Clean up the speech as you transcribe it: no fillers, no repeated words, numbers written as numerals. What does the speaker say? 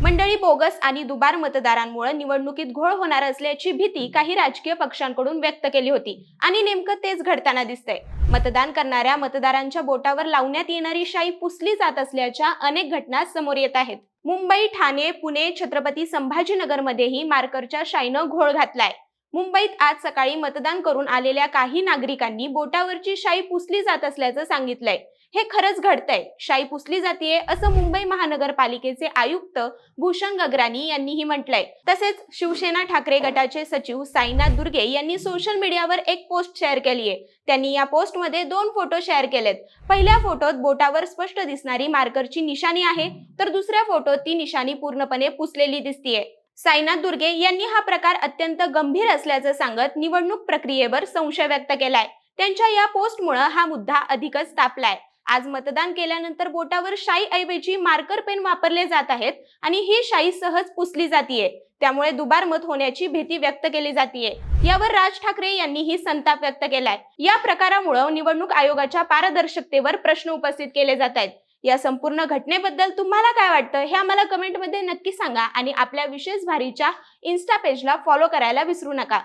मंडळी, बोगस आणि दुबार मतदारांमुळे निवडणुकीत घोळ होणार असल्याची भीती काही राजकीय पक्षांकडून व्यक्त केली होती आणि नेमकं तेच घडताना दिसतंय. मतदान करणाऱ्या मतदारांच्या बोटावर लावण्यात येणारी शाई पुसली जात असल्याच्या अनेक घटना समोर येत आहेत. मुंबई, ठाणे, पुणे, छत्रपती संभाजीनगरमध्येही मार्करच्या शाईनं घोळ घातलाय. मुंबईत आज सकाळी मतदान करून आलेल्या काही नागरिकांनी बोटावरची शाई पुसली जात असल्याचं सांगितलंय. हे खरंच घडतंय, शाई पुसली जातीये असं मुंबई महानगरपालिकेचे आयुक्त भूषण गगरानी यांनीही म्हटलंय. तसेच शिवसेना ठाकरे गटाचे सचिव साईनाथ दुर्गे यांनी सोशल मीडियावर एक पोस्ट शेअर केली आहे. त्यांनी या पोस्टमध्ये 2 फोटो शेअर केलेत. पहिल्या फोटोत बोटावर स्पष्ट दिसणारी मार्करची निशाणी आहे, तर दुसऱ्या फोटोत ती निशाणी पूर्णपणे पुसलेली दिसतीये. साईनाथ दुर्गे यांनी हा प्रकार अत्यंत गंभीर असल्याचं सांगत निवडणूक प्रक्रियेवर संशय व्यक्त केलाय. त्यांच्या या पोस्टमुळे हा मुद्दा अधिकच तापलाय. आज मतदान केल्यानंतर बोटावर शाई ऐवजी मार्कर पेन वापरले जात आहेत आणि ही शाई सहज पुसली जातीये. त्यामुळे दुबार मत होण्याची भीती व्यक्त केली जातीये. यावर राज ठाकरे यांनीही संताप व्यक्त केलाय. या प्रकारामुळे निवडणूक आयोगाच्या पारदर्शकतेवर प्रश्न उपस्थित केले जात आहेत. या संपूर्ण घटनेबद्दल तुम्हाला काय वाटतं हे आम्हाला कमेंटमध्ये नक्की सांगा आणि आपल्या विशेष भारीच्या इन्स्टा पेजला फॉलो करायला विसरू नका.